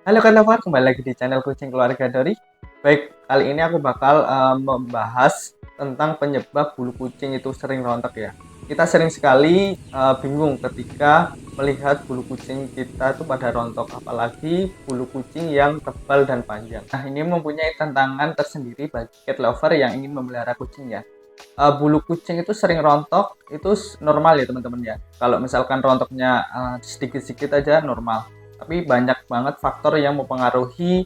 Halo Kak Nova, kembali lagi di channel Kucing Keluarga Dori. Baik, kali ini aku bakal membahas tentang penyebab bulu kucing itu sering rontok ya. Kita sering sekali bingung ketika melihat bulu kucing kita itu pada rontok, apalagi bulu kucing yang tebal dan panjang. Nah, ini mempunyai tantangan tersendiri bagi cat lover yang ingin memelihara kucing ya. Bulu kucing itu sering rontok, itu normal ya teman-teman ya. Kalau misalkan rontoknya sedikit-sedikit aja normal. Tapi banyak banget faktor yang mempengaruhi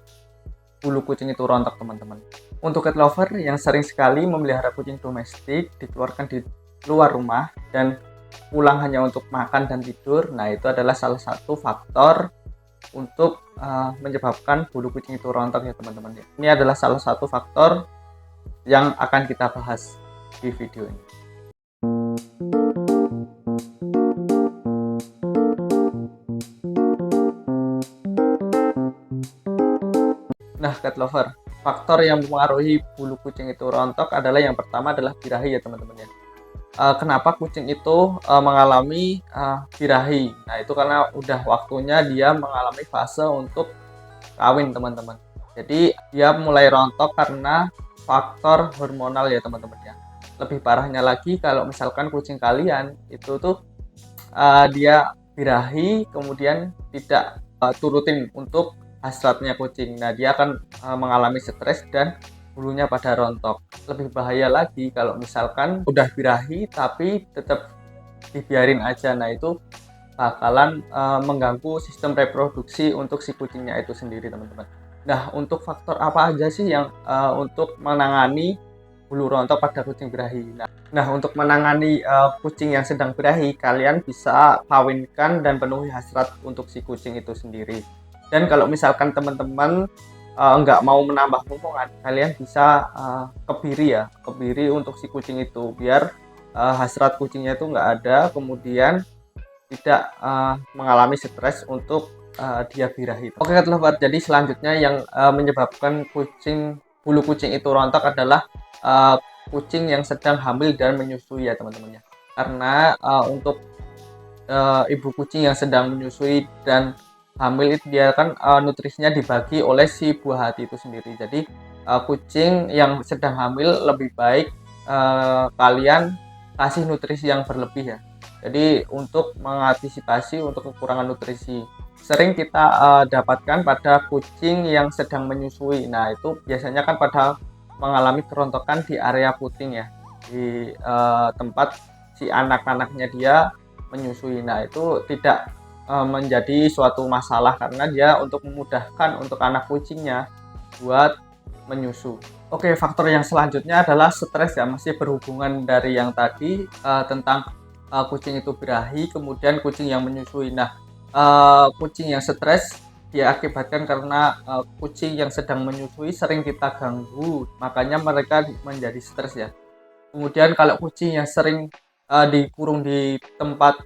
bulu kucing itu rontok teman-teman. Untuk cat lover yang sering sekali memelihara kucing domestik, dikeluarkan di luar rumah dan pulang hanya untuk makan dan tidur, nah itu adalah salah satu faktor untuk menyebabkan bulu kucing itu rontok ya teman-teman. Ini adalah salah satu faktor yang akan kita bahas di video ini. Nah, cat lover, faktor yang mempengaruhi bulu kucing itu rontok adalah yang pertama adalah birahi ya teman-teman ya. Kenapa kucing itu mengalami birahi? Nah, itu karena udah waktunya dia mengalami fase untuk kawin teman-teman. Jadi dia mulai rontok karena faktor hormonal ya teman-teman ya. Lebih parahnya lagi kalau misalkan kucing kalian itu tuh dia birahi kemudian tidak turutin untuk hasratnya kucing. Nah, dia akan mengalami stres dan bulunya pada rontok. Lebih bahaya lagi kalau misalkan udah birahi tapi tetap dibiarin aja. Nah, itu bakalan mengganggu sistem reproduksi untuk si kucingnya itu sendiri, teman-teman. Nah, untuk faktor apa aja sih yang untuk menangani bulu rontok pada kucing birahi? Nah, untuk menangani kucing yang sedang birahi, kalian bisa kawinkan dan penuhi hasrat untuk si kucing itu sendiri. Dan kalau misalkan teman-teman nggak mau menambah momongan, kalian bisa kebiri ya, kebiri untuk si kucing itu, biar hasrat kucingnya itu nggak ada, kemudian tidak mengalami stres untuk dia birahi. Oke, teman-teman, jadi selanjutnya yang menyebabkan bulu kucing itu rontok adalah uh, kucing yang sedang hamil dan menyusui ya teman-teman ya. Karena untuk ibu kucing yang sedang menyusui dan hamil itu dia kan nutrisinya dibagi oleh si buah hati itu sendiri. Jadi kucing yang sedang hamil lebih baik kalian kasih nutrisi yang berlebih ya. Jadi untuk mengantisipasi untuk kekurangan nutrisi, sering kita dapatkan pada kucing yang sedang menyusui. Nah, itu biasanya kan pada mengalami kerontokan di area puting ya, di tempat si anak-anaknya dia menyusui. Nah, itu tidak menjadi suatu masalah karena dia untuk memudahkan untuk anak kucingnya buat menyusu. Oke, faktor yang selanjutnya adalah stres ya, masih berhubungan dari yang tadi tentang kucing itu birahi, kemudian kucing yang menyusui. Nah, kucing yang stres diakibatkan karena kucing yang sedang menyusui sering kita ganggu, makanya mereka menjadi stres ya. Kemudian kalau kucing yang sering dikurung di tempat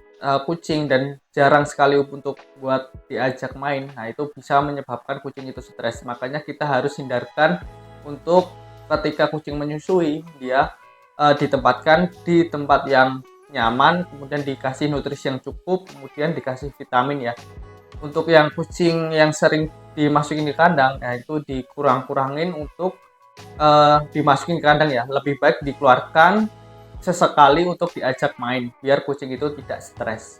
kucing dan jarang sekali untuk buat diajak main, nah itu bisa menyebabkan kucing itu stres. Makanya kita harus hindarkan untuk ketika kucing menyusui, dia ditempatkan di tempat yang nyaman, kemudian dikasih nutrisi yang cukup, kemudian dikasih vitamin ya. Untuk yang kucing yang sering dimasukin di kandang, nah itu dikurang-kurangin untuk dimasukin ke kandang ya. Lebih baik dikeluarkan sesekali untuk diajak main biar kucing itu tidak stres.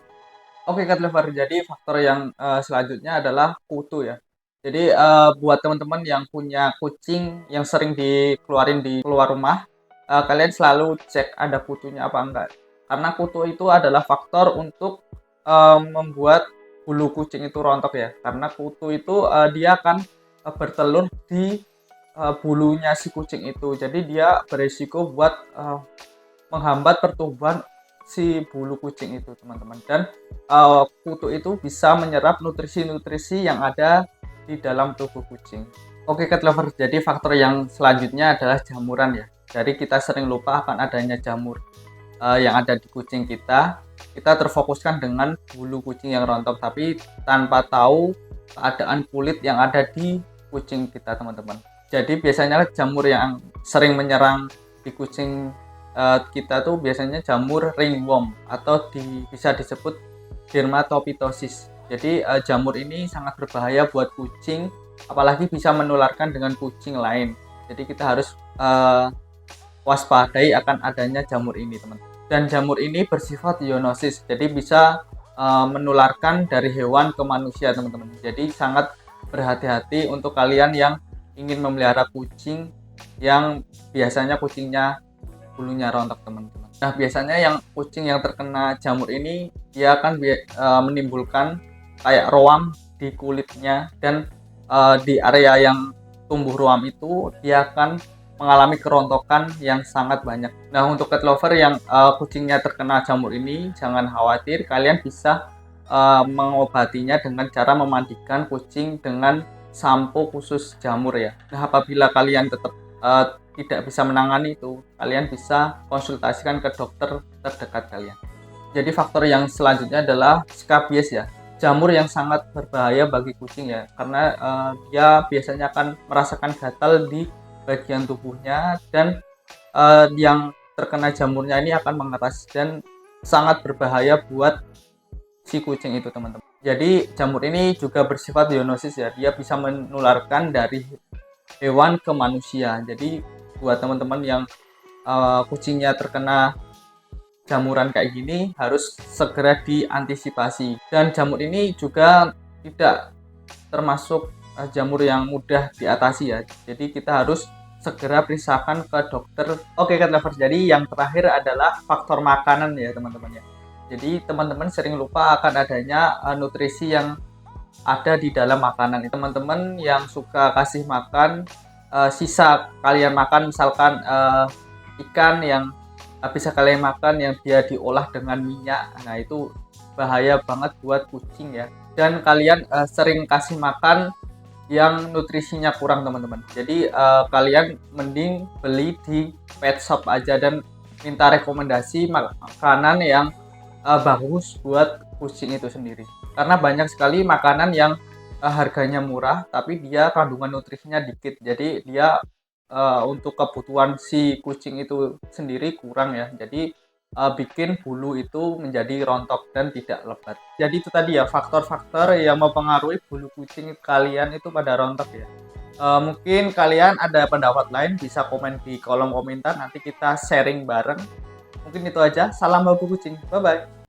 Oke, cat lover. Jadi faktor yang selanjutnya adalah kutu ya. Jadi buat teman-teman yang punya kucing yang sering dikeluarin di keluar rumah, kalian selalu cek ada kutunya apa enggak. Karena kutu itu adalah faktor untuk membuat bulu kucing itu rontok ya. Karena kutu itu dia akan bertelur di bulunya si kucing itu. Jadi dia beresiko buat menghambat pertumbuhan si bulu kucing itu teman-teman. Dan kutu itu bisa menyerap nutrisi-nutrisi yang ada di dalam tubuh kucing. Oke, cat lover, jadi faktor yang selanjutnya adalah jamuran ya. Jadi kita sering lupa akan adanya jamur yang ada di kucing kita. Kita terfokuskan dengan bulu kucing yang rontok, tapi tanpa tahu keadaan kulit yang ada di kucing kita teman-teman. Jadi biasanya jamur yang sering menyerang di kucing kita tuh biasanya jamur ringworm atau bisa disebut dermatopitosis. Jadi jamur ini sangat berbahaya buat kucing, apalagi bisa menularkan dengan kucing lain. Jadi kita harus waspadai akan adanya jamur ini, teman-teman. Dan jamur ini bersifat zoonosis, jadi bisa menularkan dari hewan ke manusia, teman-teman. Jadi sangat berhati-hati untuk kalian yang ingin memelihara kucing yang biasanya kucingnya bulunya rontok, teman-teman. Nah, biasanya yang kucing yang terkena jamur ini dia akan menimbulkan kayak ruam di kulitnya, dan di area yang tumbuh ruam itu dia akan mengalami kerontokan yang sangat banyak. Nah, untuk cat lover yang kucingnya terkena jamur ini, jangan khawatir, kalian bisa mengobatinya dengan cara memandikan kucing dengan sampo khusus jamur ya. Nah, apabila kalian tetap tidak bisa menangani itu, kalian bisa konsultasikan ke dokter terdekat kalian. Jadi faktor yang selanjutnya adalah skabies ya, jamur yang sangat berbahaya bagi kucing ya, karena dia biasanya akan merasakan gatal di bagian tubuhnya, dan yang terkena jamurnya ini akan mengeras dan sangat berbahaya buat si kucing itu, teman-teman. Jadi jamur ini juga bersifat zoonosis ya, dia bisa menularkan dari hewan ke manusia. Jadi buat teman-teman yang kucingnya terkena jamuran kayak gini harus segera diantisipasi. Dan jamur ini juga tidak termasuk jamur yang mudah diatasi ya. Jadi kita harus segera periksakan ke dokter. Oke, cat lovers. Jadi yang terakhir adalah faktor makanan ya, teman-teman ya. Jadi teman-teman sering lupa akan adanya nutrisi yang ada di dalam makanan. Teman-teman yang suka kasih makan sisa kalian makan, misalkan ikan yang bisa kalian makan yang dia diolah dengan minyak, nah itu bahaya banget buat kucing ya. Dan kalian sering kasih makan yang nutrisinya kurang, teman-teman. Jadi kalian mending beli di pet shop aja dan minta rekomendasi makanan yang bagus buat kucing itu sendiri. Karena banyak sekali makanan yang harganya murah tapi dia kandungan nutrisinya dikit. Jadi dia untuk kebutuhan si kucing itu sendiri kurang ya. Jadi bikin bulu itu menjadi rontok dan tidak lebat. Jadi itu tadi ya faktor-faktor yang mempengaruhi bulu kucing kalian itu pada rontok ya. Mungkin kalian ada pendapat lain, bisa komen di kolom komentar, nanti kita sharing bareng. Mungkin itu aja. Salam babu kucing. Bye bye.